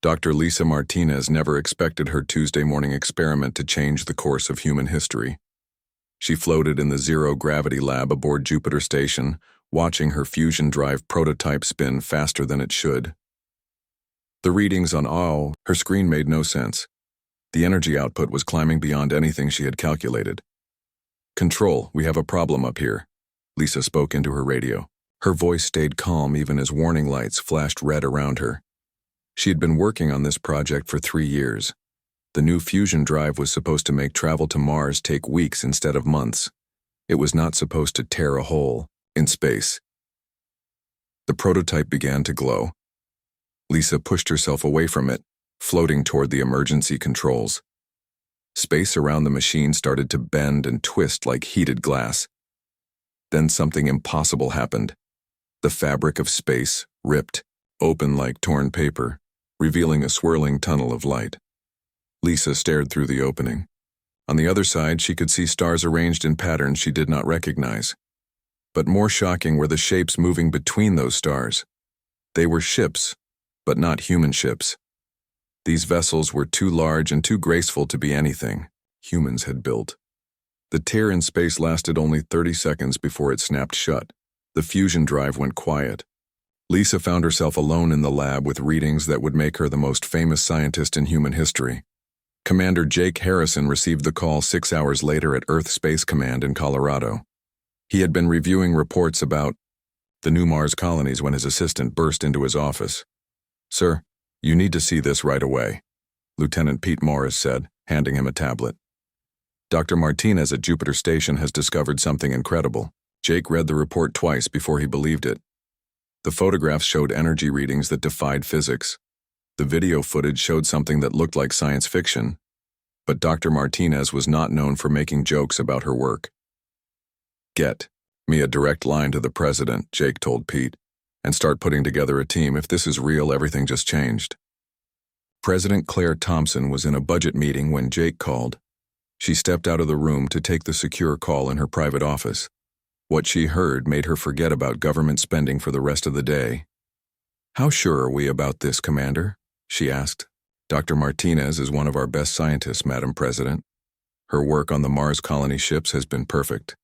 Dr. Lisa Martinez never expected her Tuesday morning experiment to change the course of human history. She floated in the zero-gravity lab aboard Jupiter Station, watching her fusion drive prototype spin faster than it should. The readings on her screen made no sense. The energy output was climbing beyond anything she had calculated. "Control, we have a problem up here," Lisa spoke into her radio. Her voice stayed calm even as warning lights flashed red around her. She had been working on this project for 3 years. The new fusion drive was supposed to make travel to Mars take weeks instead of months. It was not supposed to tear a hole in space. The prototype began to glow. Lisa pushed herself away from it, floating toward the emergency controls. Space around the machine started to bend and twist like heated glass. Then something impossible happened. The fabric of space ripped, open like torn paper, revealing a swirling tunnel of light. Lisa stared through the opening. On the other side, she could see stars arranged in patterns she did not recognize. But more shocking were the shapes moving between those stars. They were ships, but not human ships. These vessels were too large and too graceful to be anything humans had built. The tear in space lasted only 30 seconds before it snapped shut. The fusion drive went quiet. Lisa found herself alone in the lab with readings that would make her the most famous scientist in human history. Commander Jake Harrison received the call 6 hours later at Earth Space Command in Colorado. He had been reviewing reports about the new Mars colonies when his assistant burst into his office. "Sir, you need to see this right away," Lieutenant Pete Morris said, handing him a tablet. "Dr. Martinez at Jupiter Station has discovered something incredible." Jake read the report twice before he believed it. The photographs showed energy readings that defied physics. The video footage showed something that looked like science fiction, but Dr. Martinez was not known for making jokes about her work. "Get me a direct line to the president," Jake told Pete, "and start putting together a team. If this is real, everything just changed." President Claire Thompson was in a budget meeting when Jake called. She stepped out of the room to take the secure call in her private office. What she heard made her forget about government spending for the rest of the day. "How sure are we about this, Commander?" she asked. "Dr. Martinez is one of our best scientists, Madam President. Her work on the Mars colony ships has been perfect.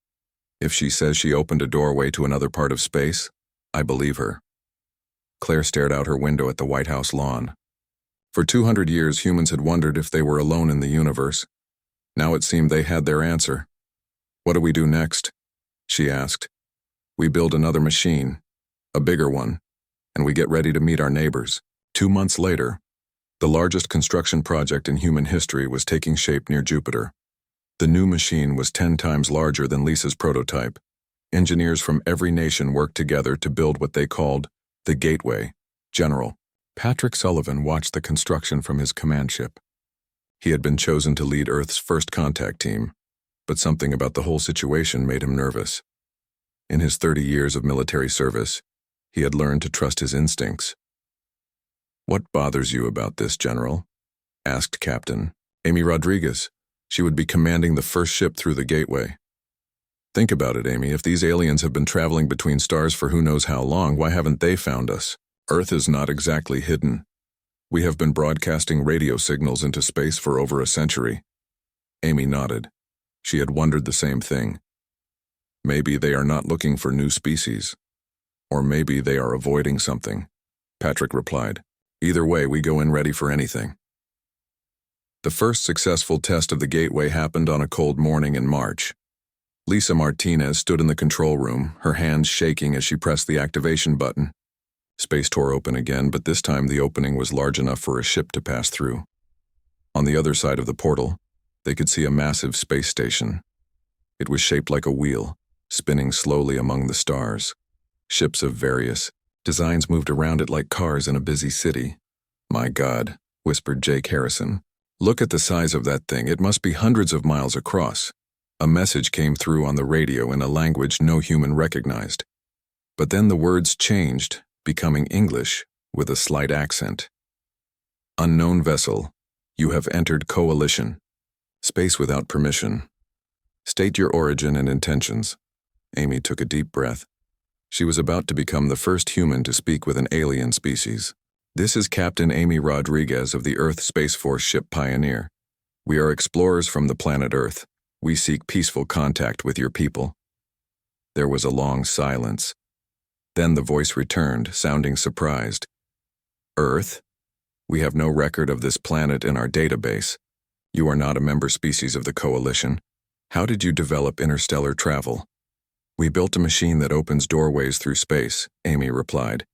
If she says she opened a doorway to another part of space, I believe her." Claire stared out her window at the White House lawn. For 200 years, humans had wondered if they were alone in the universe. Now it seemed they had their answer. "What do we do next?" she asked. "We build another machine, a bigger one, and we get ready to meet our neighbors." 2 months later, the largest construction project in human history was taking shape near Jupiter. The new machine was 10 times larger than Lisa's prototype. Engineers from every nation worked together to build what they called the Gateway. General Patrick Sullivan watched the construction from his command ship. He had been chosen to lead Earth's first contact team, but something about the whole situation made him nervous. In his 30 years of military service, he had learned to trust his instincts. "What bothers you about this, General?" asked Captain Amy Rodriguez. She would be commanding the first ship through the Gateway. "Think about it, Amy. If these aliens have been traveling between stars for who knows how long, why haven't they found us? Earth is not exactly hidden. We have been broadcasting radio signals into space for over a century." Amy nodded. She had wondered the same thing. Maybe they are not looking for new species. Or maybe they are avoiding something, Patrick replied. "Either way, we go in ready for anything." The first successful test of the Gateway happened on a cold morning in March. Lisa Martinez stood in the control room, her hands shaking as she pressed the activation button. Space tore open again, but this time the opening was large enough for a ship to pass through. On the other side of the portal, they could see a massive space station. It was shaped like a wheel, spinning slowly among the stars. Ships of various designs moved around it like cars in a busy city. "My God," whispered Jake Harrison. "Look at the size of that thing. It must be hundreds of miles across." A message came through on the radio in a language no human recognized. But then the words changed, becoming English with a slight accent. "Unknown vessel, you have entered coalition. Space without permission. State your origin and intentions." Amy took a deep breath. She was about to become the first human to speak with an alien species. This is Captain Amy Rodriguez of the Earth Space Force ship Pioneer. We are explorers from the planet Earth. We seek peaceful contact with your people. There was a long silence. Then the voice returned, sounding surprised. Earth? We have no record of this planet in our database. You are not a member species of the Coalition. How did you develop interstellar travel? We built a machine that opens doorways through space, Amy replied.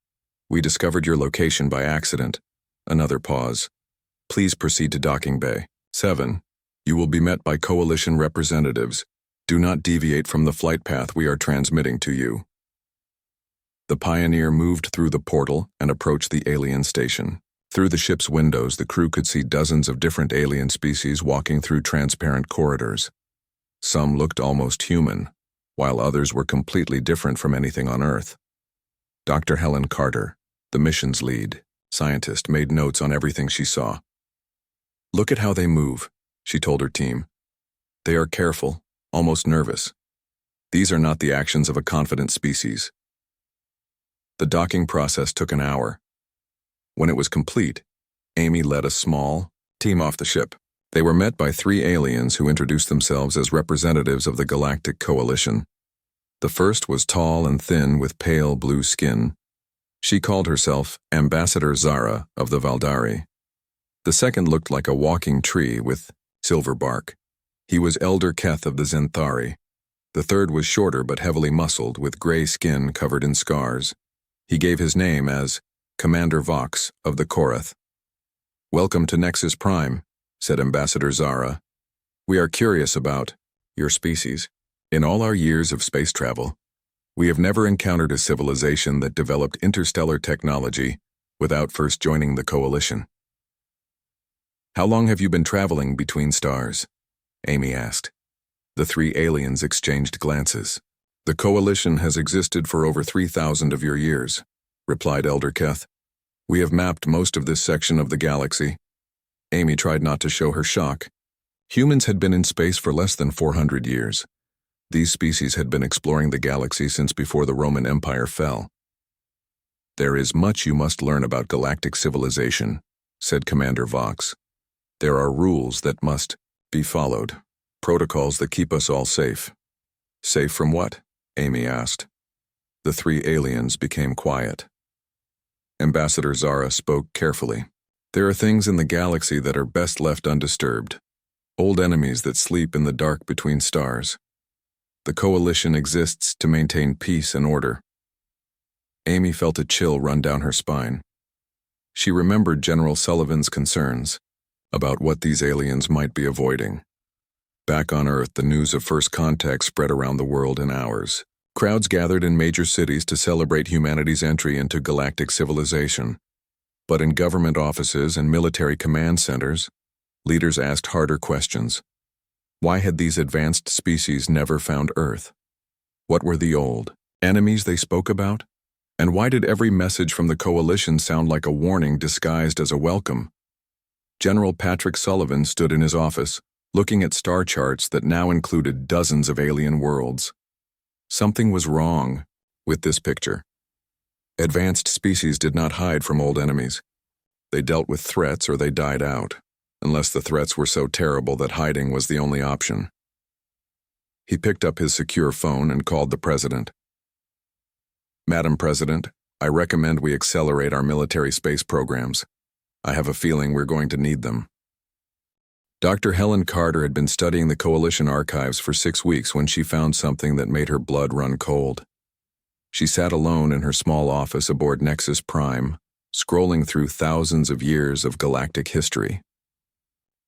We discovered your location by accident. Another pause. Please proceed to docking bay. 7. You will be met by Coalition representatives. Do not deviate from the flight path we are transmitting to you. The Pioneer moved through the portal and approached the alien station. Through the ship's windows, the crew could see dozens of different alien species walking through transparent corridors. Some looked almost human, while others were completely different from anything on Earth. Dr. Helen Carter, the mission's lead scientist, made notes on everything she saw. Look at how they move, she told her team. They are careful, almost nervous. These are not the actions of a confident species. The docking process took an hour. When it was complete, Amy led a small team off the ship. They were met by 3 aliens who introduced themselves as representatives of the Galactic Coalition. The first was tall and thin with pale blue skin. She called herself Ambassador Zara of the Valdari. The second looked like a walking tree with silver bark. He was Elder Keth of the Zenthari. The third was shorter but heavily muscled with gray skin covered in scars. He gave his name as Commander Vox of the Korath. Welcome to Nexus Prime, said Ambassador Zara. We are curious about your species. In all our years of space travel, we have never encountered a civilization that developed interstellar technology without first joining the Coalition. How long have you been traveling between stars? Amy asked. The 3 aliens exchanged glances. The Coalition has existed for over 3,000 of your years, replied Elder Keth. We have mapped most of this section of the galaxy. Amy tried not to show her shock. Humans had been in space for less than 400 years. These species had been exploring the galaxy since before the Roman Empire fell. There is much you must learn about galactic civilization, said Commander Vox. There are rules that must be followed, protocols that keep us all safe. Safe from what? Amy asked. The 3 aliens became quiet. Ambassador Zara spoke carefully. There are things in the galaxy that are best left undisturbed. Old enemies that sleep in the dark between stars. The Coalition exists to maintain peace and order. Amy felt a chill run down her spine. She remembered General Sullivan's concerns about what these aliens might be avoiding. Back on Earth, the news of first contact spread around the world in hours. Crowds gathered in major cities to celebrate humanity's entry into galactic civilization. But in government offices and military command centers, leaders asked harder questions. Why had these advanced species never found Earth? What were the old enemies they spoke about? And why did every message from the Coalition sound like a warning disguised as a welcome? General Patrick Sullivan stood in his office, looking at star charts that now included dozens of alien worlds. Something was wrong with this picture. Advanced species did not hide from old enemies. They dealt with threats or they died out, unless the threats were so terrible that hiding was the only option. He picked up his secure phone and called the President. Madam President, I recommend we accelerate our military space programs. I have a feeling we're going to need them. Dr. Helen Carter had been studying the Coalition archives for 6 weeks when she found something that made her blood run cold. She sat alone in her small office aboard Nexus Prime, scrolling through thousands of years of galactic history.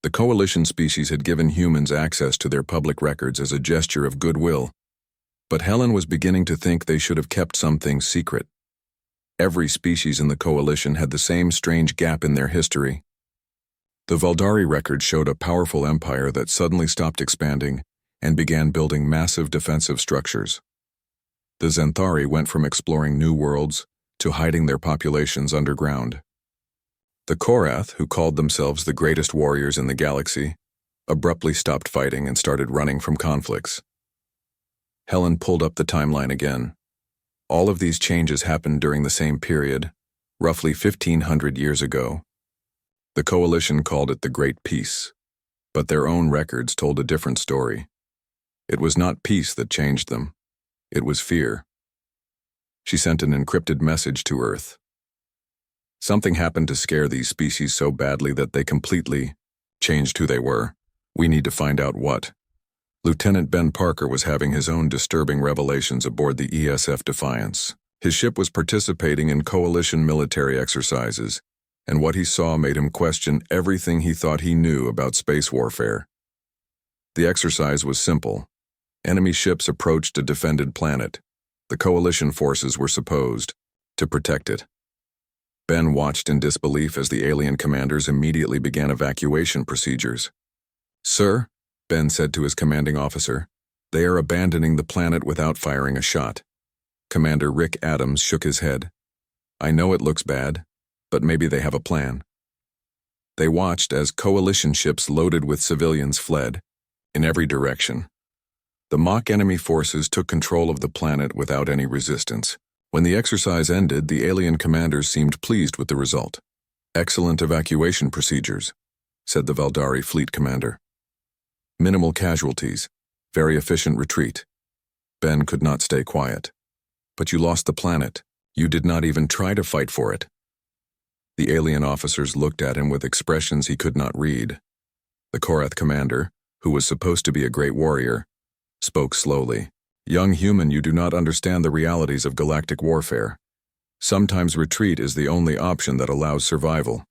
The Coalition species had given humans access to their public records as a gesture of goodwill, but Helen was beginning to think they should have kept some things secret. Every species in the Coalition had the same strange gap in their history. The Valdari record showed a powerful empire that suddenly stopped expanding and began building massive defensive structures. The Zenthari went from exploring new worlds to hiding their populations underground. The Korath, who called themselves the greatest warriors in the galaxy, abruptly stopped fighting and started running from conflicts. Helen pulled up the timeline again. All of these changes happened during the same period, roughly 1,500 years ago. The Coalition called it the Great Peace, but their own records told a different story. It was not peace that changed them. It was fear. She sent an encrypted message to Earth. Something happened to scare these species so badly that they completely changed who they were. We need to find out what. Lieutenant Ben Parker was having his own disturbing revelations aboard the ESF Defiance. His ship was participating in Coalition military exercises, and what he saw made him question everything he thought he knew about space warfare. The exercise was simple. Enemy ships approached a defended planet. The Coalition forces were supposed to protect it. Ben watched in disbelief as the alien commanders immediately began evacuation procedures. "Sir," Ben said to his commanding officer, "they are abandoning the planet without firing a shot." Commander Rick Adams shook his head. "I know it looks bad, but maybe they have a plan." They watched as Coalition ships loaded with civilians fled, in every direction. The mock enemy forces took control of the planet without any resistance. When the exercise ended, the alien commanders seemed pleased with the result. "Excellent evacuation procedures," said the Valdari fleet commander. "Minimal casualties, very efficient retreat." Ben could not stay quiet. "But you lost the planet. You did not even try to fight for it." The alien officers looked at him with expressions he could not read. The Korath commander, who was supposed to be a great warrior, spoke slowly. "Young human, you do not understand the realities of galactic warfare. Sometimes retreat is the only option that allows survival."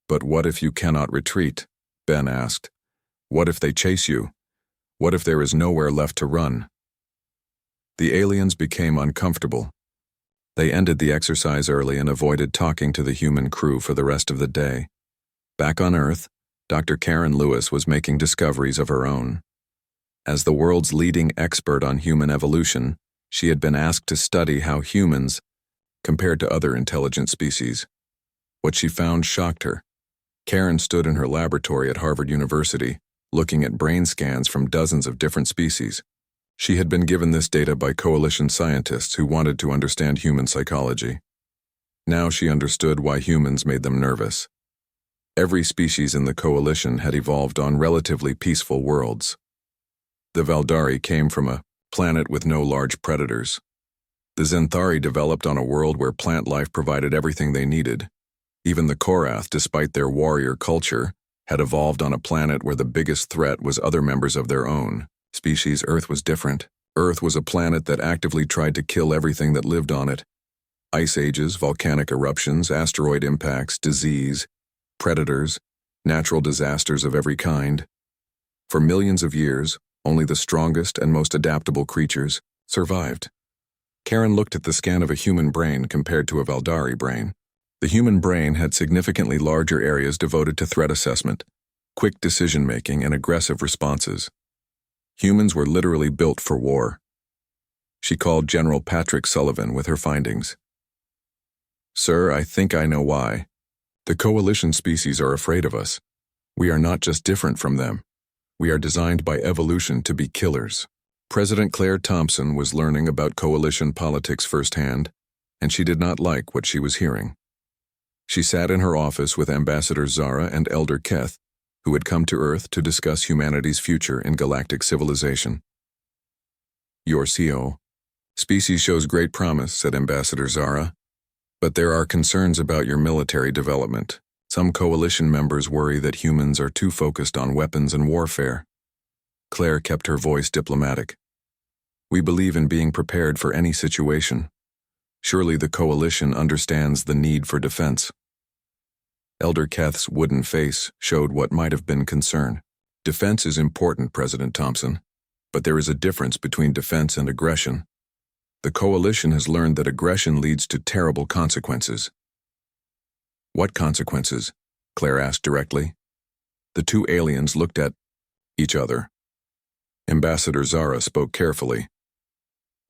"But what if you cannot retreat?" Ben asked. "What if they chase you? What if there is nowhere left to run?" The aliens became uncomfortable. They ended the exercise early and avoided talking to the human crew for the rest of the day. Back on Earth, Dr. Karen Lewis was making discoveries of her own. As the world's leading expert on human evolution, she had been asked to study how humans compared to other intelligent species. What she found shocked her. Karen stood in her laboratory at Harvard University, looking at brain scans from dozens of different species. She had been given this data by Coalition scientists who wanted to understand human psychology. Now she understood why humans made them nervous. Every species in the Coalition had evolved on relatively peaceful worlds. The Valdari came from a planet with no large predators. The Zenthari developed on a world where plant life provided everything they needed. Even the Korath, despite their warrior culture, had evolved on a planet where the biggest threat was other members of their own species. Earth was different. Earth was a planet that actively tried to kill everything that lived on it. Ice ages, volcanic eruptions, asteroid impacts, disease, predators, natural disasters of every kind. For millions of years, only the strongest and most adaptable creatures survived. Karen looked at the scan of a human brain compared to a Valdari brain. The human brain had significantly larger areas devoted to threat assessment, quick decision-making, and aggressive responses. Humans were literally built for war. She called General Patrick Sullivan with her findings. "Sir, I think I know why. The Coalition species are afraid of us. We are not just different from them. We are designed by evolution to be killers." President Claire Thompson was learning about Coalition politics firsthand, and she did not like what she was hearing. She sat in her office with Ambassador Zara and Elder Keth, who had come to Earth to discuss humanity's future in galactic civilization. "Your CO species shows great promise," said Ambassador Zara, "but there are concerns about your military development. Some Coalition members worry that humans are too focused on weapons and warfare." Claire kept her voice diplomatic. "We believe in being prepared for any situation. Surely the Coalition understands the need for defense." Elder Keth's wooden face showed what might have been concern. "Defense is important, President Thompson, but there is a difference between defense and aggression. The Coalition has learned that aggression leads to terrible consequences." "What consequences?" Claire asked directly. The two aliens looked at each other. Ambassador Zara spoke carefully.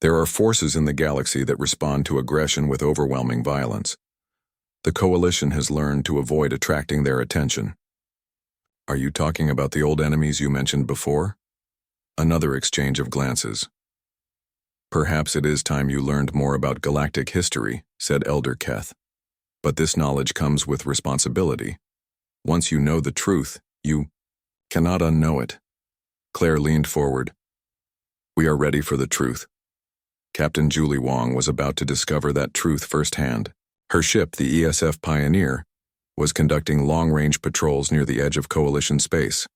"There are forces in the galaxy that respond to aggression with overwhelming violence. The Coalition has learned to avoid attracting their attention." "Are you talking about the old enemies you mentioned before?" Another exchange of glances. "Perhaps it is time you learned more about galactic history," said Elder Keth. But this knowledge comes with responsibility. Once you know the truth, you cannot unknow it. Claire leaned forward. We are ready for the truth. Captain Julie Wong was about to discover that truth firsthand. Her ship, the ESF Pioneer, was conducting long-range patrols near the edge of Coalition space.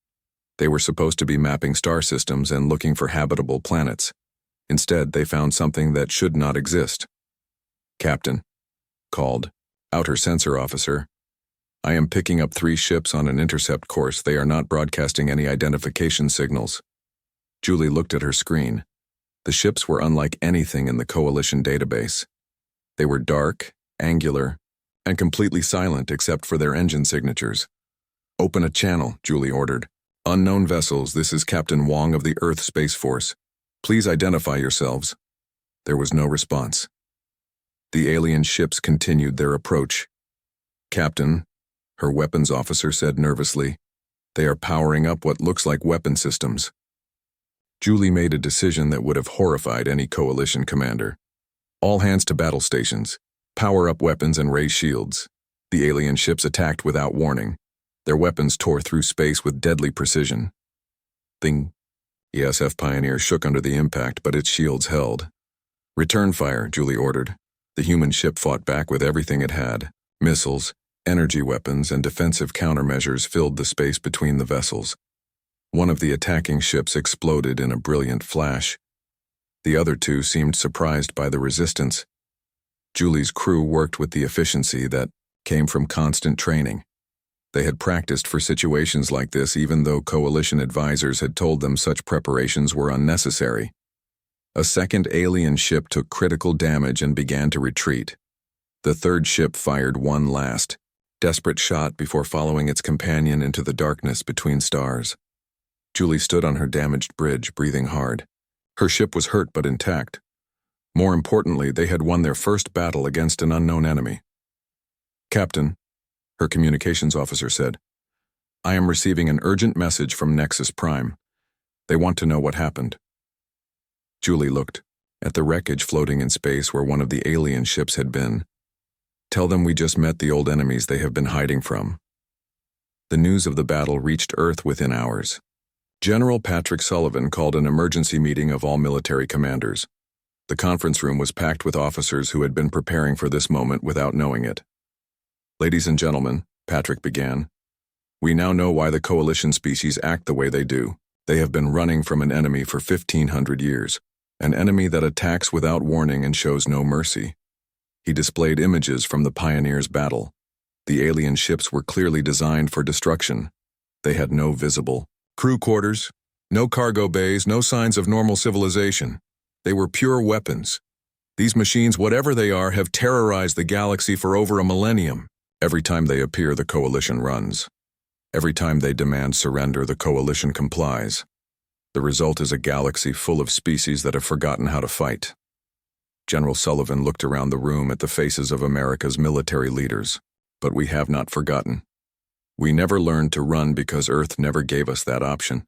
They were supposed to be mapping star systems and looking for habitable planets. Instead, they found something that should not exist. Captain, called Outer Sensor Officer, I am picking up 3 ships on an intercept course. They are not broadcasting any identification signals. Julie looked at her screen. The ships were unlike anything in the Coalition database. They were dark, angular, and completely silent except for their engine signatures. Open a channel, Julie ordered. Unknown vessels, this is Captain Wong of the Earth Space Force. Please identify yourselves. There was no response. The alien ships continued their approach. Captain, her weapons officer said nervously, they are powering up what looks like weapon systems. Julie made a decision that would have horrified any Coalition commander. All hands to battle stations. Power up weapons and raise shields. The alien ships attacked without warning. Their weapons tore through space with deadly precision. Thing. ESF Pioneer shook under the impact, but its shields held. Return fire, Julie ordered. The human ship fought back with everything it had. Missiles, energy weapons, and defensive countermeasures filled the space between the vessels. One of the attacking ships exploded in a brilliant flash. The other 2 seemed surprised by the resistance. Julie's crew worked with the efficiency that came from constant training. They had practiced for situations like this even though Coalition advisors had told them such preparations were unnecessary. A second alien ship took critical damage and began to retreat. The 3rd ship fired one last, desperate shot before following its companion into the darkness between stars. Julie stood on her damaged bridge, breathing hard. Her ship was hurt but intact. More importantly, they had won their first battle against an unknown enemy. Captain, her communications officer said, I am receiving an urgent message from Nexus Prime. They want to know what happened. Julie looked at the wreckage floating in space where one of the alien ships had been. Tell them we just met the old enemies they have been hiding from. The news of the battle reached Earth within hours. General Patrick Sullivan called an emergency meeting of all military commanders. The conference room was packed with officers who had been preparing for this moment without knowing it. Ladies and gentlemen, Patrick began, we now know why the Coalition species act the way they do. They have been running from an enemy for 1,500 years, an enemy that attacks without warning and shows no mercy. He displayed images from the Pioneers' battle. The alien ships were clearly designed for destruction. They had no visible crew quarters, no cargo bays, no signs of normal civilization. They were pure weapons. These machines, whatever they are, have terrorized the galaxy for over a millennium. Every time they appear, the Coalition runs. Every time they demand surrender, the Coalition complies. The result is a galaxy full of species that have forgotten how to fight. General Sullivan looked around the room at the faces of America's military leaders. But we have not forgotten. We never learned to run because Earth never gave us that option.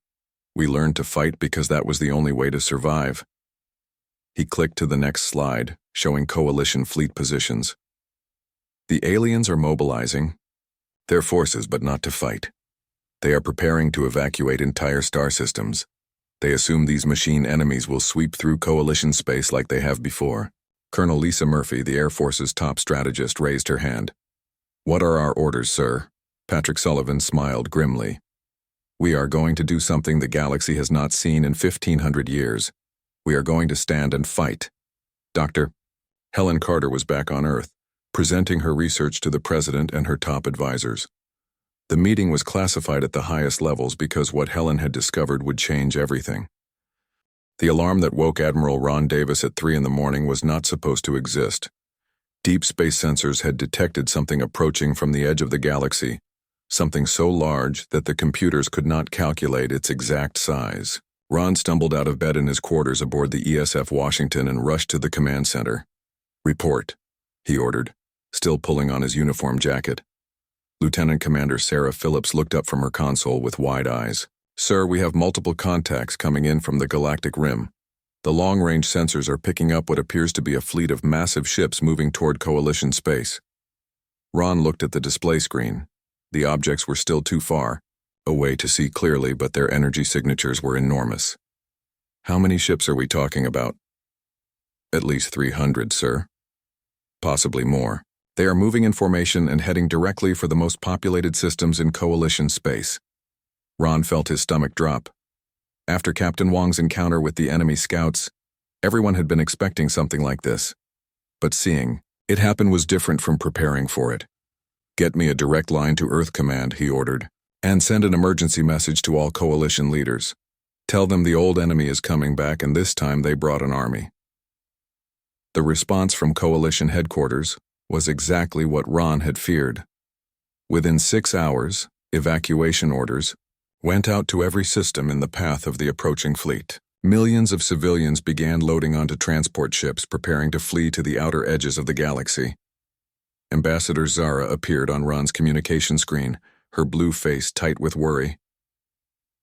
We learned to fight because that was the only way to survive. He clicked to the next slide, showing Coalition fleet positions. The aliens are mobilizing their forces, but not to fight. They are preparing to evacuate entire star systems. They assume these machine enemies will sweep through Coalition space like they have before. Colonel Lisa Murphy, the Air Force's top strategist, raised her hand. What are our orders, sir? Patrick Sullivan smiled grimly. We are going to do something the galaxy has not seen in 1,500 years. We are going to stand and fight. Dr. Helen Carter was back on Earth, presenting her research to the President and her top advisors. The meeting was classified at the highest levels because what Helen had discovered would change everything. The alarm that woke Admiral Ron Davis at 3 in the morning was not supposed to exist. Deep space sensors had detected something approaching from the edge of the galaxy, something so large that the computers could not calculate its exact size. Ron stumbled out of bed in his quarters aboard the ESF Washington and rushed to the command center. Report, he ordered, still pulling on his uniform jacket. Lieutenant Commander Sarah Phillips looked up from her console with wide eyes. Sir, we have multiple contacts coming in from the Galactic Rim. The long-range sensors are picking up what appears to be a fleet of massive ships moving toward Coalition space. Ron looked at the display screen. The objects were still too far away to see clearly, but their energy signatures were enormous. How many ships are we talking about? At least 300, sir. Possibly more. They are moving in formation and heading directly for the most populated systems in Coalition space. Ron felt his stomach drop. After Captain Wong's encounter with the enemy scouts, everyone had been expecting something like this. But seeing it happen was different from preparing for it. Get me a direct line to Earth Command, he ordered, and send an emergency message to all Coalition leaders. Tell them the old enemy is coming back, and this time they brought an army. The response from Coalition headquarters was exactly what Ron had feared. Within 6 hours, evacuation orders went out to every system in the path of the approaching fleet. Millions of civilians began loading onto transport ships, preparing to flee to the outer edges of the galaxy. Ambassador Zara appeared on Ron's communication screen, her blue face tight with worry.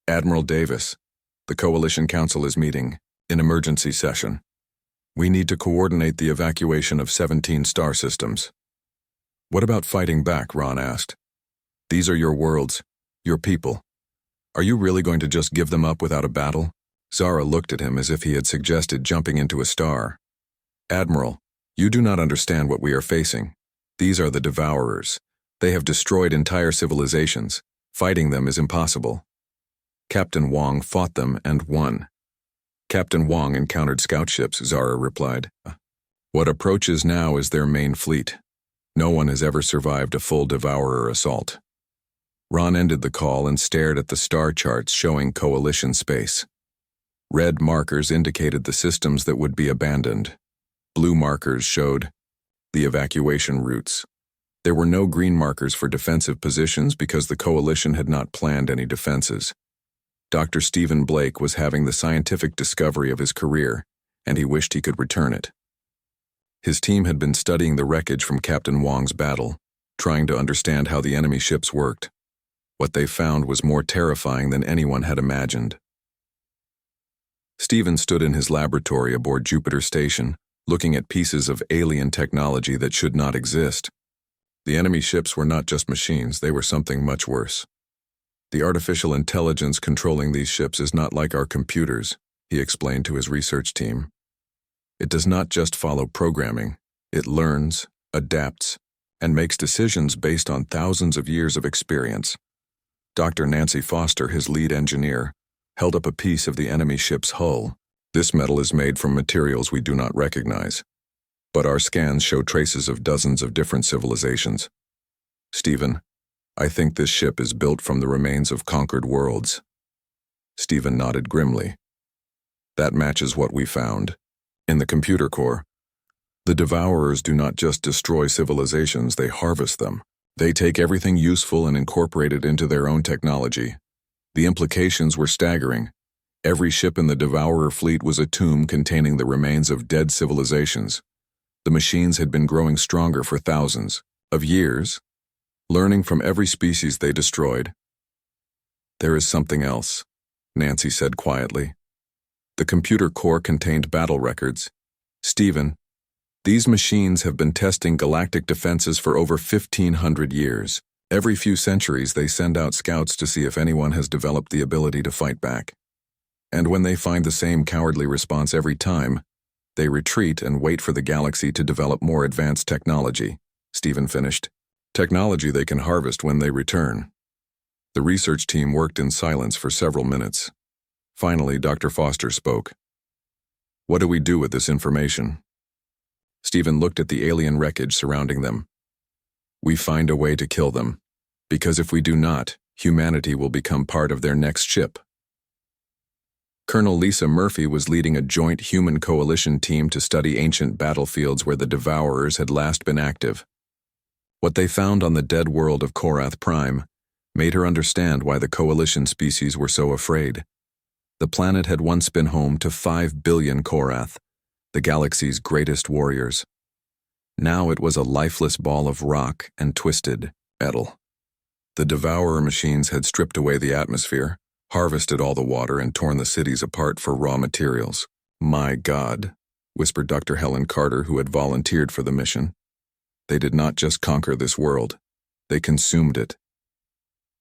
Admiral Davis, the Coalition Council is meeting in emergency session. We need to coordinate the evacuation of 17 star systems. What about fighting back? Ron asked. These are your worlds, your people. Are you really going to just give them up without a battle? Zara looked at him as if he had suggested jumping into a star. Admiral, you do not understand what we are facing. These are the Devourers. They have destroyed entire civilizations. Fighting them is impossible. Captain Wong fought them and won. Captain Wong encountered scout ships, Zara replied. What approaches now is their main fleet. No one has ever survived a full Devourer assault. Ron ended the call and stared at the star charts showing Coalition space. Red markers indicated the systems that would be abandoned. Blue markers showed the evacuation routes. There were no green markers for defensive positions because the Coalition had not planned any defenses. Dr. Stephen Blake was having the scientific discovery of his career, and he wished he could return it. His team had been studying the wreckage from Captain Wong's battle, trying to understand how the enemy ships worked. What they found was more terrifying than anyone had imagined. Stephen stood in his laboratory aboard Jupiter Station, looking at pieces of alien technology that should not exist. The enemy ships were not just machines, they were something much worse. The artificial intelligence controlling these ships is not like our computers, he explained to his research team. It does not just follow programming, it learns, adapts, and makes decisions based on thousands of years of experience. Dr. Nancy Foster, his lead engineer, held up a piece of the enemy ship's hull. This metal is made from materials we do not recognize, but our scans show traces of dozens of different civilizations. Stephen, I think this ship is built from the remains of conquered worlds. Stephen nodded grimly. That matches what we found. In the computer core, the Devourers do not just destroy civilizations, they harvest them. They take everything useful and incorporate it into their own technology. The implications were staggering. Every ship in the Devourer fleet was a tomb containing the remains of dead civilizations. The machines had been growing stronger for thousands of years, learning from every species they destroyed. There is something else, Nancy said quietly. The computer core contained battle records. Stephen, these machines have been testing galactic defenses for over 1,500 years. Every few centuries they send out scouts to see if anyone has developed the ability to fight back. And when they find the same cowardly response every time, they retreat and wait for the galaxy to develop more advanced technology, Stephen finished. Technology they can harvest when they return. The research team worked in silence for several minutes. Finally, Dr. Foster spoke. What do we do with this information? Stephen looked at the alien wreckage surrounding them. We find a way to kill them, because if we do not, humanity will become part of their next ship. Colonel Lisa Murphy was leading a joint human coalition team to study ancient battlefields where the Devourers had last been active. What they found on the dead world of Korath Prime made her understand why the coalition species were so afraid. The planet had once been home to 5 billion Korath, the galaxy's greatest warriors. Now it was a lifeless ball of rock and twisted metal. The Devourer machines had stripped away the atmosphere, harvested all the water, and torn the cities apart for raw materials. My God, whispered Dr. Helen Carter, who had volunteered for the mission. They did not just conquer this world, they consumed it.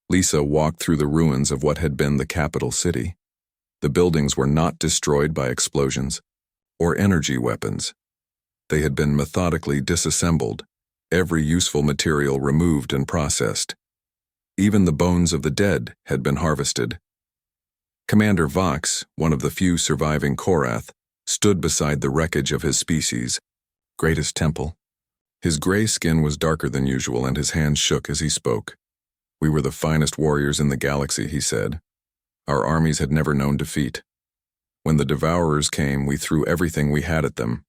Lisa walked through the ruins of what had been the capital city. The buildings were not destroyed by explosions or energy weapons. They had been methodically disassembled, every useful material removed and processed. Even the bones of the dead had been harvested. Commander Vox, one of the few surviving Korath, stood beside the wreckage of his species' greatest temple. His gray skin was darker than usual and his hands shook as he spoke. "We were the finest warriors in the galaxy," he said. "Our armies had never known defeat. When the Devourers came, we threw everything we had at them.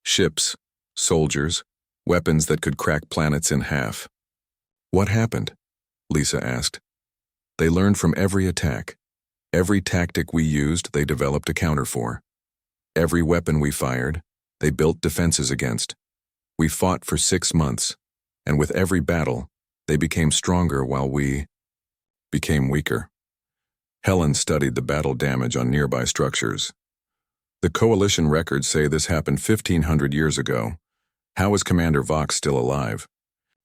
Ships, soldiers, weapons that could crack planets in half." "What happened?" Lisa asked. "They learned from every attack. Every tactic we used, they developed a counter for. Every weapon we fired, they built defenses against. We fought for 6 months, and with every battle, they became stronger while we became weaker." Helen studied the battle damage on nearby structures. "The Coalition records say this happened 1,500 years ago. How is Commander Vox still alive?"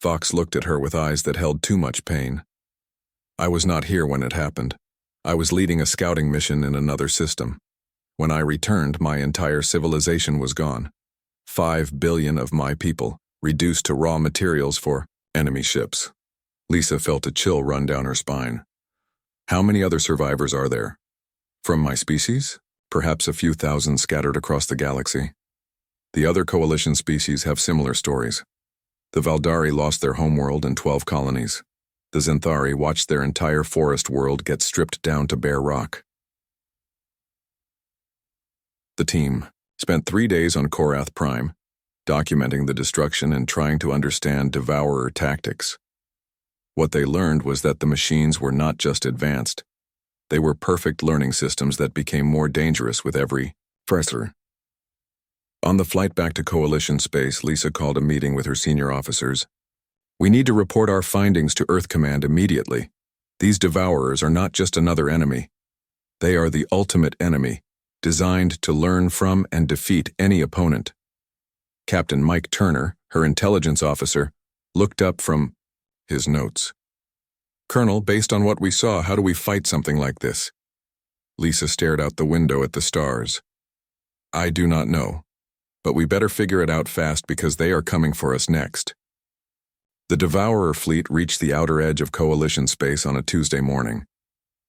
Vox looked at her with eyes that held too much pain. "I was not here when it happened. I was leading a scouting mission in another system. When I returned, my entire civilization was gone. 5 billion of my people, reduced to raw materials for enemy ships." Lisa felt a chill run down her spine. "How many other survivors are there? From my species? Perhaps a few thousand scattered across the galaxy. The other Coalition species have similar stories. The Valdari lost their homeworld and 12 colonies. The Zenthari watched their entire forest world get stripped down to bare rock." The team spent 3 days on Korath Prime, documenting the destruction and trying to understand Devourer tactics. What they learned was that the machines were not just advanced. They were perfect learning systems that became more dangerous with every stressor. On the flight back to Coalition space, Lisa called a meeting with her senior officers. "We need to report our findings to Earth Command immediately. These Devourers are not just another enemy. They are the ultimate enemy, designed to learn from and defeat any opponent." Captain Mike Turner, her intelligence officer, looked up from his notes. "Colonel, based on what we saw, how do we fight something like this?" Lisa stared out the window at the stars. "I do not know. But we better figure it out fast because they are coming for us next." The Devourer fleet reached the outer edge of Coalition space on a Tuesday morning.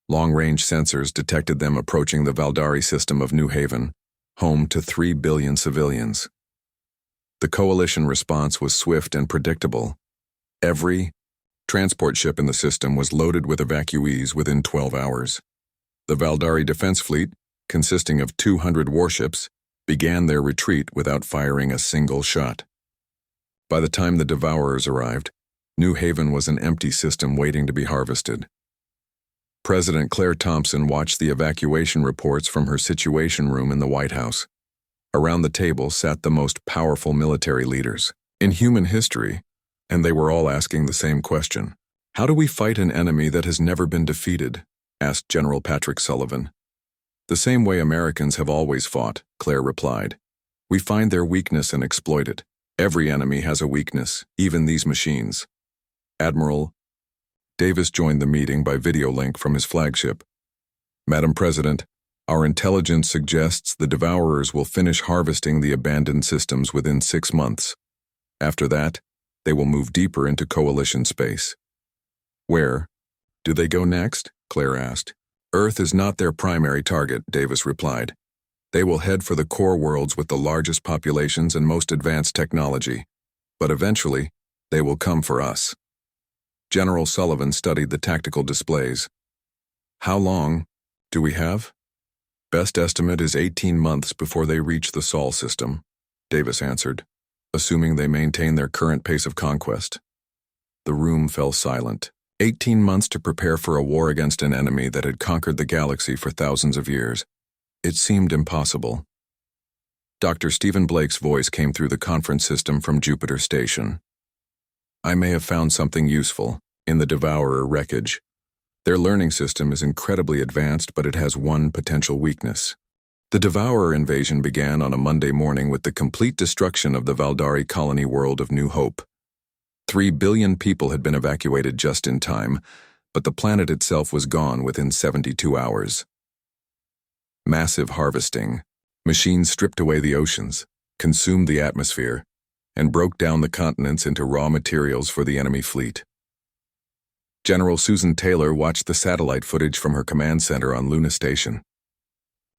Long-range sensors detected them approaching the Valdari system of New Haven, home to 3 billion civilians. The Coalition response was swift and predictable. Every transport ship in the system was loaded with evacuees within 12 hours. The Valdari Defense Fleet, consisting of 200 warships, began their retreat without firing a single shot. By the time the Devourers arrived, New Haven was an empty system waiting to be harvested. President Claire Thompson watched the evacuation reports from her Situation Room in the White House. Around the table sat the most powerful military leaders in human history, and they were all asking the same question. "How do we fight an enemy that has never been defeated?" asked General Patrick Sullivan. "The same way Americans have always fought," Claire replied. "We find their weakness and exploit it. Every enemy has a weakness, even these machines." Admiral Davis joined the meeting by video link from his flagship. "Madam President, our intelligence suggests the Devourers will finish harvesting the abandoned systems within 6 months. After that, they will move deeper into Coalition space." "Where do they go next?" Claire asked. "Earth is not their primary target," Davis replied. "They will head for the core worlds with the largest populations and most advanced technology. But eventually, they will come for us." General Sullivan studied the tactical displays. "How long do we have?" "Best estimate is 18 months before they reach the Sol system," Davis answered, "assuming they maintain their current pace of conquest." The room fell silent. 18 months to prepare for a war against an enemy that had conquered the galaxy for thousands of years. It seemed impossible. Dr. Stephen Blake's voice came through the conference system from Jupiter Station. "I may have found something useful in the Devourer wreckage. Their learning system is incredibly advanced, but it has one potential weakness." The Devourer invasion began on a Monday morning with the complete destruction of the Valdari colony world of New Hope, 3 billion people had been evacuated just in time, but the planet itself was gone within 72 hours. Massive harvesting. Machines stripped away the oceans, consumed the atmosphere, and broke down the continents into raw materials for the enemy fleet. General Susan Taylor watched the satellite footage from her command center on Luna Station.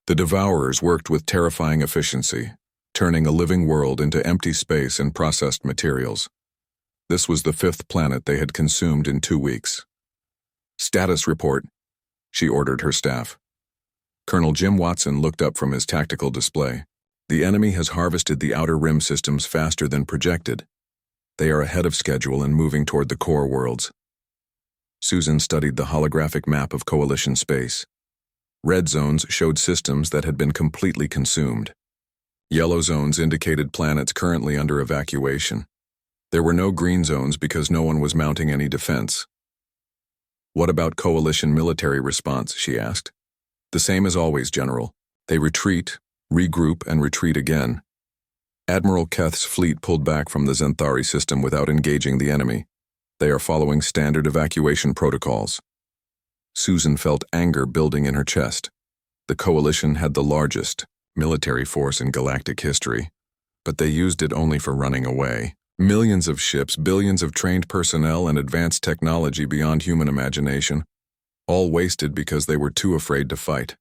The Devourers worked with terrifying efficiency, turning a living world into empty space and processed materials. This was the 5th planet they had consumed in 2 weeks. "Status report," she ordered her staff. Colonel Jim Watson looked up from his tactical display. "The enemy has harvested the outer rim systems faster than projected. They are ahead of schedule and moving toward the core worlds." Susan studied the holographic map of Coalition space. Red zones showed systems that had been completely consumed. Yellow zones indicated planets currently under evacuation. There were no green zones because no one was mounting any defense. "What about Coalition military response?" she asked. "The same as always, General. They retreat, regroup, and retreat again." Admiral Keth's fleet pulled back from the Zenthari system without engaging the enemy. They are following standard evacuation protocols. Susan felt anger building in her chest. The Coalition had the largest military force in galactic history, but they used it only for running away. Millions of ships, billions of trained personnel, and advanced technology beyond human imagination, all wasted because they were too afraid to fight.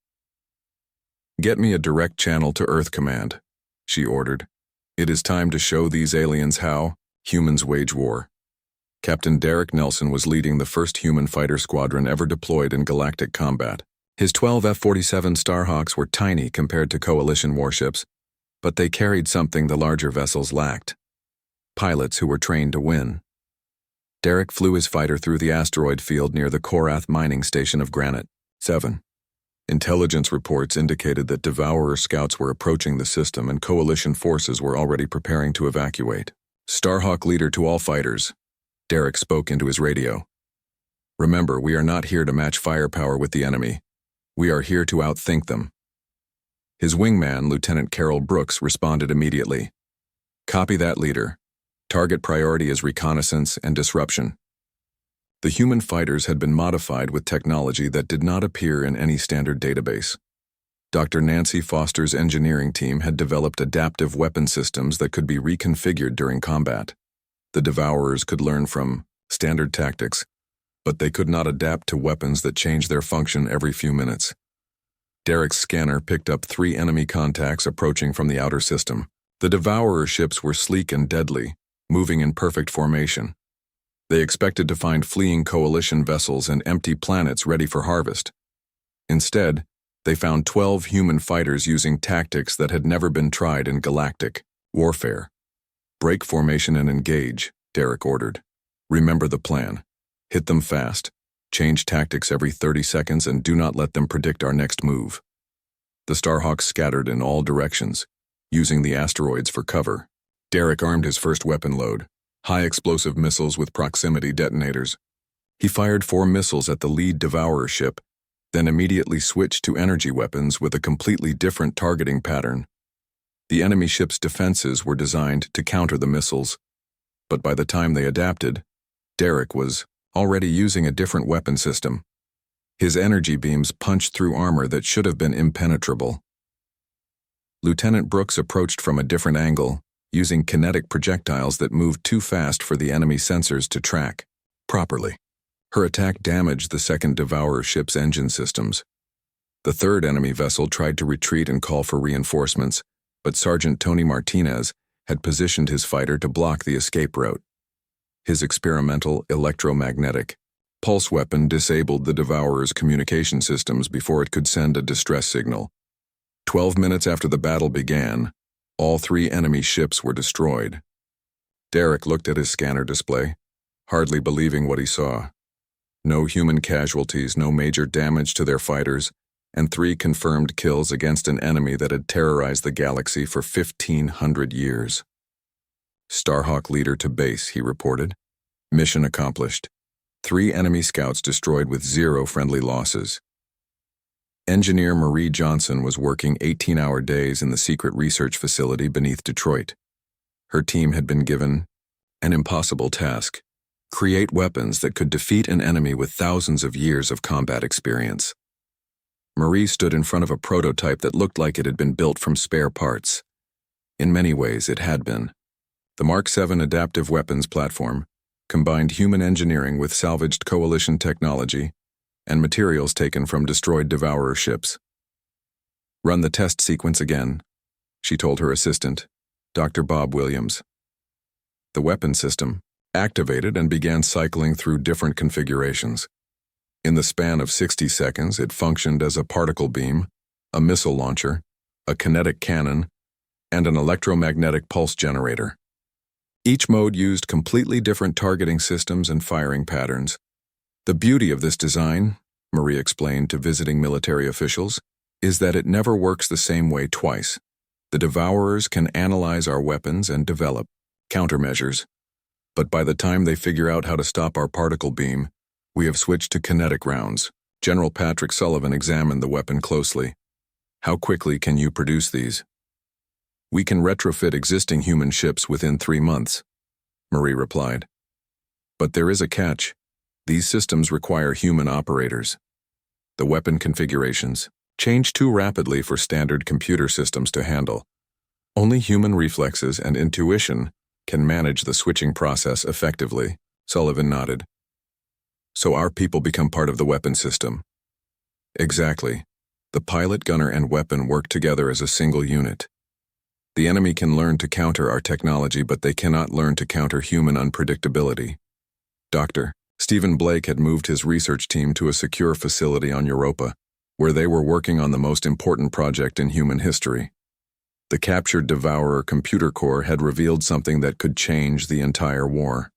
"Get me a direct channel to Earth Command," she ordered. "It is time to show these aliens how humans wage war." Captain Derek Nelson was leading the first human fighter squadron ever deployed in galactic combat. His 12 F-47 Starhawks were tiny compared to Coalition warships, but they carried something the larger vessels lacked: pilots who were trained to win. Derek flew his fighter through the asteroid field near the Korath mining station of Granite 7. Intelligence reports indicated that Devourer scouts were approaching the system and Coalition forces were already preparing to evacuate. "Starhawk leader to all fighters," Derek spoke into his radio. "Remember, we are not here to match firepower with the enemy. We are here to outthink them." His wingman, Lieutenant Carol Brooks, responded immediately. "Copy that, leader. Target priority is reconnaissance and disruption." The human fighters had been modified with technology that did not appear in any standard database. Dr. Nancy Foster's engineering team had developed adaptive weapon systems that could be reconfigured during combat. The Devourers could learn from standard tactics, but they could not adapt to weapons that changed their function every few minutes. Derek's scanner picked up 3 enemy contacts approaching from the outer system. The Devourer ships were sleek and deadly, moving in perfect formation. They expected to find fleeing Coalition vessels and empty planets ready for harvest. Instead, they found 12 human fighters using tactics that had never been tried in galactic warfare. "Break formation and engage," Derek ordered. "Remember the plan. Hit them fast. Change tactics every 30 seconds and do not let them predict our next move." The Starhawks scattered in all directions, using the asteroids for cover. Derek armed his first weapon load, high-explosive missiles with proximity detonators. He fired 4 missiles at the lead Devourer ship, then immediately switched to energy weapons with a completely different targeting pattern. The enemy ship's defenses were designed to counter the missiles, but by the time they adapted, Derek was already using a different weapon system. His energy beams punched through armor that should have been impenetrable. Lieutenant Brooks approached from a different angle, using kinetic projectiles that moved too fast for the enemy sensors to track properly. Her attack damaged the second Devourer ship's engine systems. The third enemy vessel tried to retreat and call for reinforcements, but Sergeant Tony Martinez had positioned his fighter to block the escape route. His experimental electromagnetic pulse weapon disabled the Devourer's communication systems before it could send a distress signal. 12 minutes after the battle began, all 3 enemy ships were destroyed. Derek looked at his scanner display, hardly believing what he saw. No human casualties, no major damage to their fighters, and 3 confirmed kills against an enemy that had terrorized the galaxy for 1,500 years. "Starhawk leader to base," he reported. "Mission accomplished. 3 enemy scouts destroyed with 0 friendly losses." Engineer Marie Johnson was working 18-hour days in the secret research facility beneath Detroit. Her team had been given An impossible task. Create weapons that could defeat an enemy with thousands of years of combat experience. Marie stood in front of a prototype that looked like it had been built from spare parts. In many ways, it had been. The Mark VII adaptive weapons platform combined human engineering with salvaged coalition technology and materials taken from destroyed Devourer ships. "Run the test sequence again," she told her assistant, Dr. Bob Williams. The weapon system activated and began cycling through different configurations. In the span of 60 seconds, it functioned as a particle beam, a missile launcher, a kinetic cannon, and an electromagnetic pulse generator. Each mode used completely different targeting systems and firing patterns. "The beauty of this design," Marie explained to visiting military officials, "is that it never works the same way twice. The Devourers can analyze our weapons and develop countermeasures. But by the time they figure out how to stop our particle beam, we have switched to kinetic rounds." General Patrick Sullivan examined the weapon closely. "How quickly can you produce these?" "We can retrofit existing human ships within 3 months," Marie replied. "But there is a catch. These systems require human operators. The weapon configurations change too rapidly for standard computer systems to handle. Only human reflexes and intuition can manage the switching process effectively," Sullivan nodded. "So our people become part of the weapon system." "Exactly. The pilot, gunner, and weapon work together as a single unit. The enemy can learn to counter our technology, but they cannot learn to counter human unpredictability." Dr. Stephen Blake had moved his research team to a secure facility on Europa, where they were working on the most important project in human history. The captured Devourer computer core had revealed something that could change the entire war.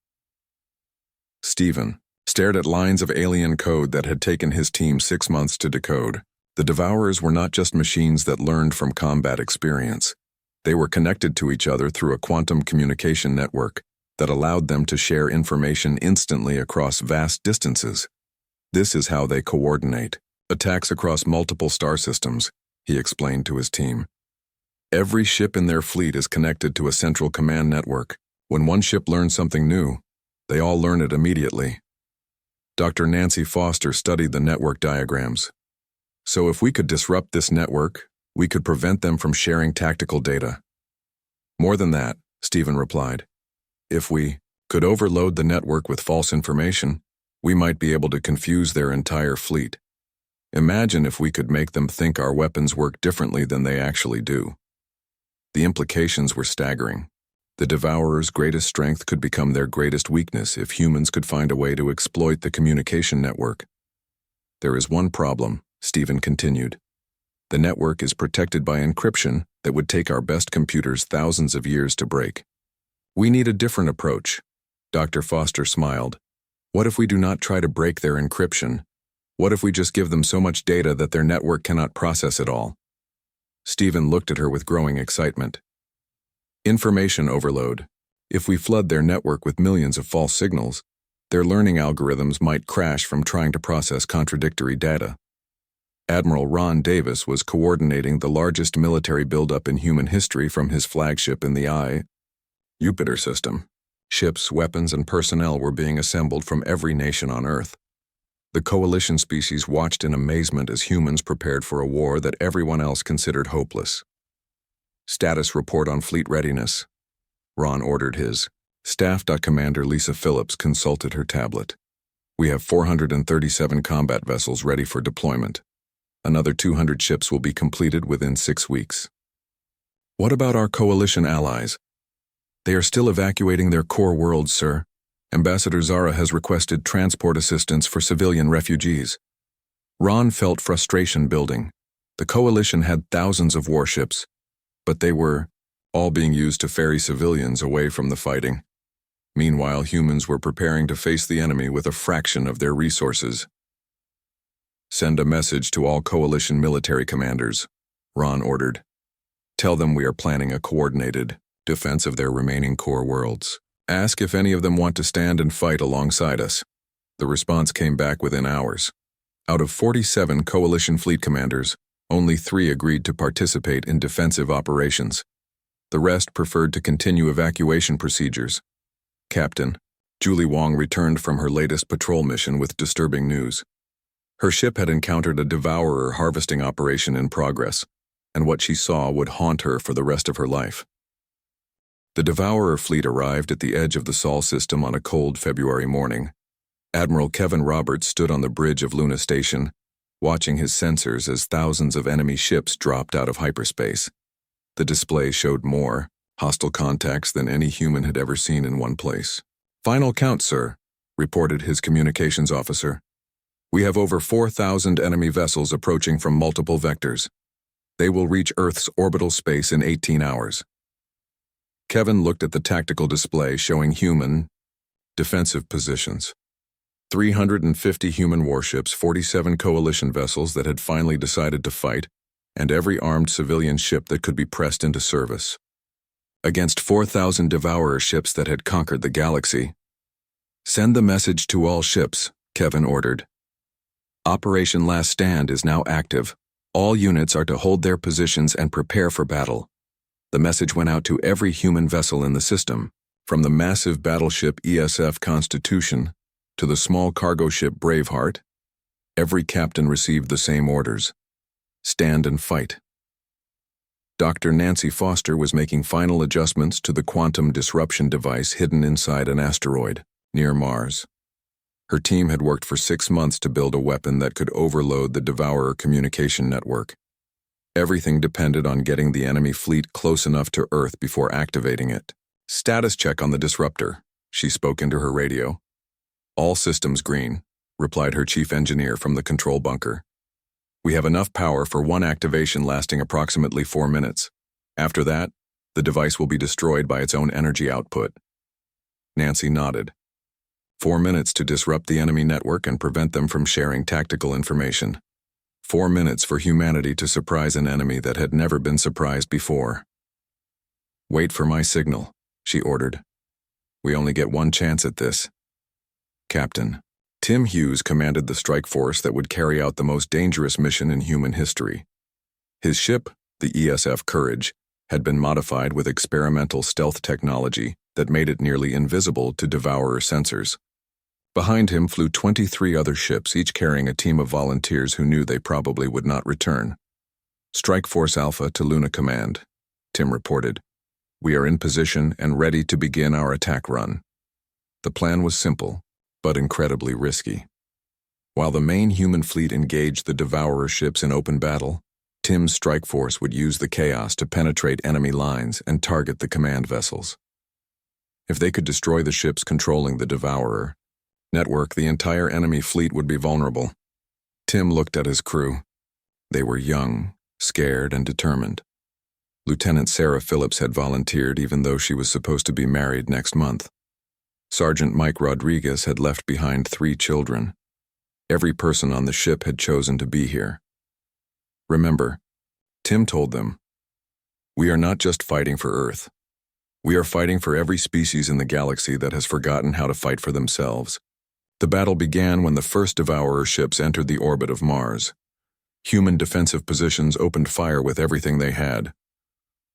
Stephen stared at lines of alien code that had taken his team 6 months to decode. The Devourers were not just machines that learned from combat experience. They were connected to each other through a quantum communication network that allowed them to share information instantly across vast distances. "This is how they coordinate attacks across multiple star systems," he explained to his team. "Every ship in their fleet is connected to a central command network. When one ship learns something new, they all learn it immediately." Dr. Nancy Foster studied the network diagrams. "So if we could disrupt this network, we could prevent them from sharing tactical data." "More than that," Stephen replied. "If we could overload the network with false information, we might be able to confuse their entire fleet. Imagine if we could make them think our weapons work differently than they actually do." The implications were staggering. The Devourer's greatest strength could become their greatest weakness if humans could find a way to exploit the communication network. "There is one problem," Stephen continued. "The network is protected by encryption that would take our best computers thousands of years to break. We need a different approach." Dr. Foster smiled. "What if we do not try to break their encryption? What if we just give them so much data that their network cannot process it all?" Stephen looked at her with growing excitement. "Information overload. If we flood their network with millions of false signals, their learning algorithms might crash from trying to process contradictory data." Admiral Ron Davis was coordinating the largest military buildup in human history from his flagship in the Jupiter system. Ships, weapons, and personnel were being assembled from every nation on Earth. The coalition species watched in amazement as humans prepared for a war that everyone else considered hopeless. "Status report on fleet readiness," Ron ordered his. Staff. Commander Lisa Phillips consulted her tablet. "We have 437 combat vessels ready for deployment. Another 200 ships will be completed within 6 weeks." "What about our coalition allies?" "They are still evacuating their core worlds, sir. Ambassador Zara has requested transport assistance for civilian refugees." Ron felt frustration building. The coalition had thousands of warships, but they were all being used to ferry civilians away from the fighting. Meanwhile, humans were preparing to face the enemy with a fraction of their resources. "Send a message to all coalition military commanders," Ron ordered. "Tell them we are planning a coordinated defense of their remaining core worlds. Ask if any of them want to stand and fight alongside us." The response came back within hours. Out of 47 coalition fleet commanders, only 3 agreed to participate in defensive operations. The rest preferred to continue evacuation procedures. Captain, Julie Wong returned from her latest patrol mission with disturbing news. Her ship had encountered a devourer harvesting operation in progress, and what she saw would haunt her for the rest of her life. The devourer fleet arrived at the edge of the Sol system on a cold February morning. Admiral Kevin Roberts stood on the bridge of Luna Station, watching his sensors as thousands of enemy ships dropped out of hyperspace. The display showed more hostile contacts than any human had ever seen in one place. "Final count, sir," reported his communications officer. "We have over 4,000 enemy vessels approaching from multiple vectors. They will reach Earth's orbital space in 18 hours. Kevin looked at the tactical display showing human defensive positions. 350 human warships, 47 coalition vessels that had finally decided to fight, and every armed civilian ship that could be pressed into service. Against 4,000 devourer ships that had conquered the galaxy. "Send the message to all ships," Kevin ordered. "Operation Last Stand is now active. All units are to hold their positions and prepare for battle." The message went out to every human vessel in the system, from the massive battleship ESF Constitution to the small cargo ship Braveheart. Every captain received the same orders. Stand and fight. Dr. Nancy Foster was making final adjustments to the quantum disruption device hidden inside an asteroid near Mars. Her team had worked for 6 months to build a weapon that could overload the Devourer communication network. Everything depended on getting the enemy fleet close enough to Earth before activating it. "Status check on the disruptor," she spoke into her radio. "All systems green," replied her chief engineer from the control bunker. "We have enough power for one activation lasting approximately 4 minutes. After that, the device will be destroyed by its own energy output." Nancy nodded. 4 minutes to disrupt the enemy network and prevent them from sharing tactical information. 4 minutes for humanity to surprise an enemy that had never been surprised before. "Wait for my signal," she ordered. "We only get one chance at this." Captain Tim Hughes commanded the strike force that would carry out the most dangerous mission in human history. His ship, the ESF Courage, had been modified with experimental stealth technology that made it nearly invisible to devourer sensors. Behind him flew 23 other ships, each carrying a team of volunteers who knew they probably would not return. "Strike Force Alpha to Luna Command," Tim reported. "We are in position and ready to begin our attack run." The plan was simple, but incredibly risky. While the main human fleet engaged the devourer ships in open battle, Tim's strike force would use the chaos to penetrate enemy lines and target the command vessels. If they could destroy the ships controlling the devourer network, the entire enemy fleet would be vulnerable. Tim looked at his crew. They were young, scared, and determined. Lieutenant Sarah Phillips had volunteered even though she was supposed to be married next month. Sergeant Mike Rodriguez had left behind 3 children. Every person on the ship had chosen to be here. "Remember," Tim told them, "we are not just fighting for Earth. We are fighting for every species in the galaxy that has forgotten how to fight for themselves." The battle began when the first devourer ships entered the orbit of Mars. Human defensive positions opened fire with everything they had.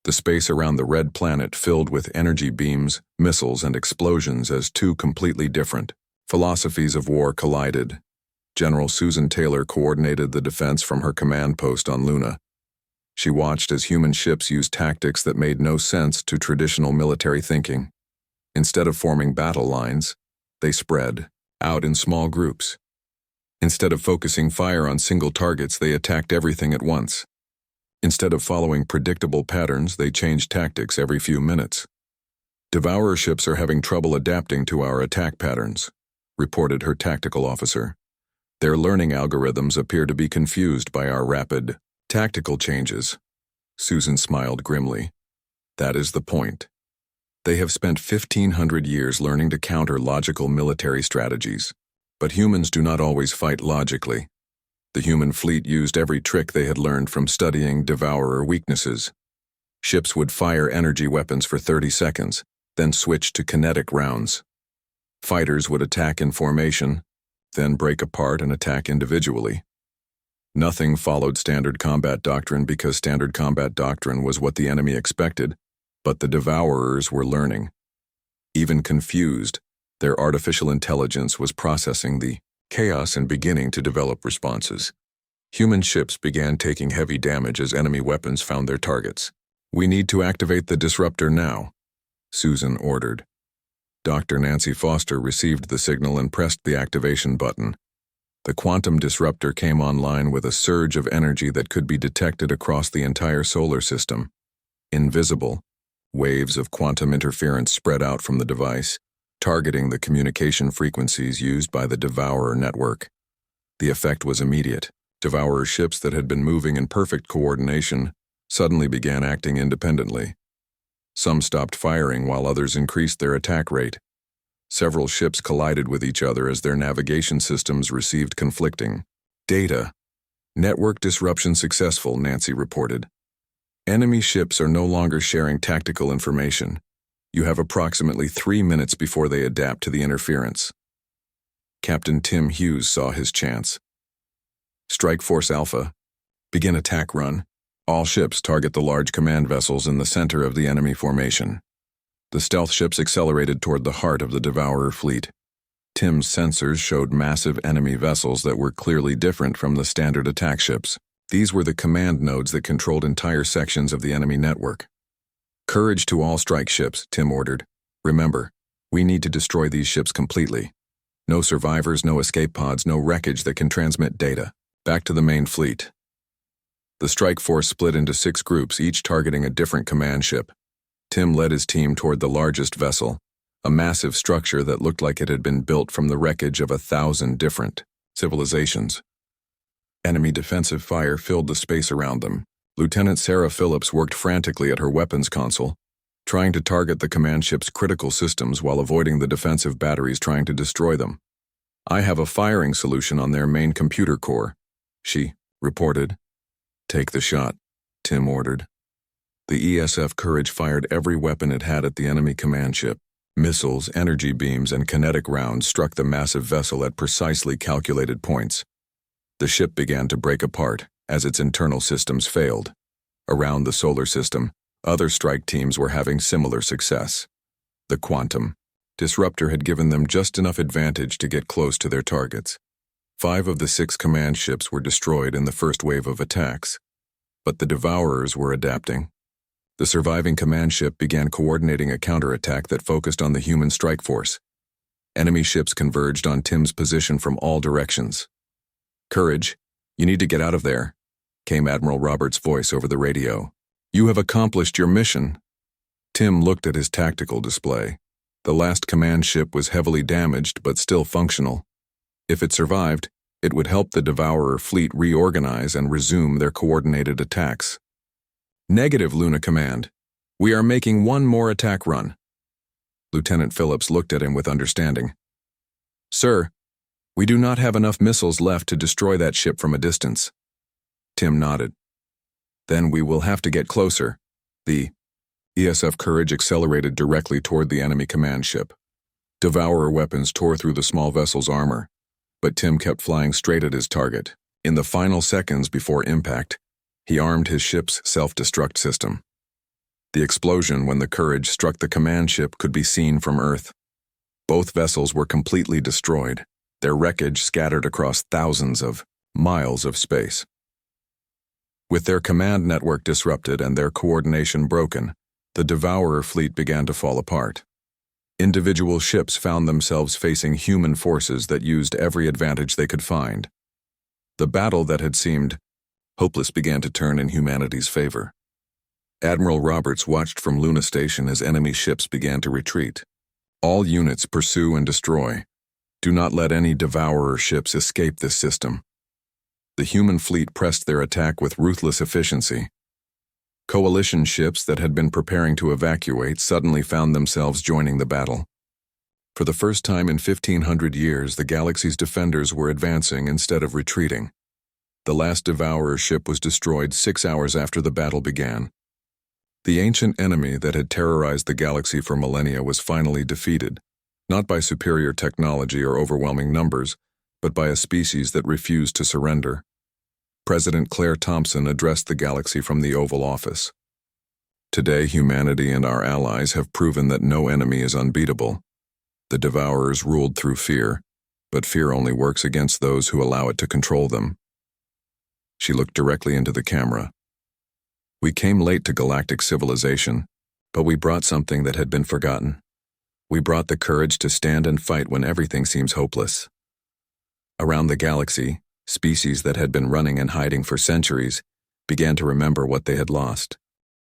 The space around the red planet filled with energy beams, missiles, and explosions as 2 completely different philosophies of war collided. General Susan Taylor coordinated the defense from her command post on Luna. She watched as human ships used tactics that made no sense to traditional military thinking. Instead of forming battle lines, they spread out in small groups. Instead of focusing fire on single targets, they attacked everything at once. Instead of following predictable patterns, they changed tactics every few minutes. "Devourer ships are having trouble adapting to our attack patterns," reported her tactical officer. "Their learning algorithms appear to be confused by our rapid tactical changes." Susan smiled grimly. "That is the point. They have spent 1,500 years learning to counter logical military strategies. But humans do not always fight logically. The human fleet used every trick they had learned from studying devourer weaknesses. Ships would fire energy weapons for 30 seconds, then switch to kinetic rounds. Fighters would attack in formation, then break apart and attack individually. Nothing followed standard combat doctrine because standard combat doctrine was what the enemy expected, but the devourers were learning. Even confused, their artificial intelligence was processing the chaos and beginning to develop responses. Human ships began taking heavy damage as enemy weapons found their targets. "We need to activate the disruptor now," Susan ordered. Dr. Nancy Foster received the signal and pressed the activation button. The quantum disruptor came online with a surge of energy that could be detected across the entire solar system. Invisible, waves of quantum interference spread out from the device, targeting the communication frequencies used by the Devourer network. The effect was immediate. Devourer ships that had been moving in perfect coordination suddenly began acting independently. Some stopped firing while others increased their attack rate. Several ships collided with each other as their navigation systems received conflicting data. "Network disruption successful," Nancy reported. "Enemy ships are no longer sharing tactical information. You have approximately 3 minutes before they adapt to the interference." Captain Tim Hughes saw his chance. "Strike Force Alpha. Begin attack run. All ships target the large command vessels in the center of the enemy formation." The stealth ships accelerated toward the heart of the Devourer fleet. Tim's sensors showed massive enemy vessels that were clearly different from the standard attack ships. These were the command nodes that controlled entire sections of the enemy network. "Courage to all strike ships," Tim ordered. "Remember, we need to destroy these ships completely. No survivors, no escape pods, no wreckage that can transmit data. Back to the main fleet." The strike force split into 6 groups, each targeting a different command ship. Tim led his team toward the largest vessel, a massive structure that looked like it had been built from the wreckage of 1,000 different civilizations. Enemy defensive fire filled the space around them. Lieutenant Sarah Phillips worked frantically at her weapons console, trying to target the command ship's critical systems while avoiding the defensive batteries trying to destroy them. "I have a firing solution on their main computer core," she reported. "Take the shot," Tim ordered. The ESF Courage fired every weapon it had at the enemy command ship. Missiles, energy beams, and kinetic rounds struck the massive vessel at precisely calculated points. The ship began to break apart as its internal systems failed. Around the solar system, other strike teams were having similar success. The quantum disruptor had given them just enough advantage to get close to their targets. 5 of the 6 command ships were destroyed in the first wave of attacks. But the Devourers were adapting. The surviving command ship began coordinating a counterattack that focused on the human strike force. Enemy ships converged on Tim's position from all directions. "Courage, you need to get out of there," came Admiral Roberts' voice over the radio. "You have accomplished your mission." Tim looked at his tactical display. The last command ship was heavily damaged but still functional. If it survived, it would help the Devourer fleet reorganize and resume their coordinated attacks. "Negative, Luna Command. We are making one more attack run." Lieutenant Phillips looked at him with understanding. "Sir, we do not have enough missiles left to destroy that ship from a distance." Tim nodded. "Then we will have to get closer." The ESF Courage accelerated directly toward the enemy command ship. Devourer weapons tore through the small vessel's armor, but Tim kept flying straight at his target. In the final seconds before impact, he armed his ship's self-destruct system. The explosion when the Courage struck the command ship could be seen from Earth. Both vessels were completely destroyed, their wreckage scattered across thousands of miles of space. With their command network disrupted and their coordination broken, the Devourer fleet began to fall apart. Individual ships found themselves facing human forces that used every advantage they could find. The battle that had seemed hopeless began to turn in humanity's favor. Admiral Roberts watched from Luna Station as enemy ships began to retreat. "All units pursue and destroy. Do not let any Devourer ships escape this system." The human fleet pressed their attack with ruthless efficiency. Coalition ships that had been preparing to evacuate suddenly found themselves joining the battle. For the first time in 1,500 years, the galaxy's defenders were advancing instead of retreating. The last Devourer ship was destroyed 6 hours after the battle began. The ancient enemy that had terrorized the galaxy for millennia was finally defeated, not by superior technology or overwhelming numbers, but by a species that refused to surrender. President Claire Thompson addressed the galaxy from the Oval Office. Today, humanity and our allies have proven that no enemy is unbeatable. The Devourers ruled through fear, but fear only works against those who allow it to control them. She looked directly into the camera. We came late to galactic civilization, but we brought something that had been forgotten. We brought the courage to stand and fight when everything seems hopeless. Around the galaxy, species that had been running and hiding for centuries began to remember what they had lost.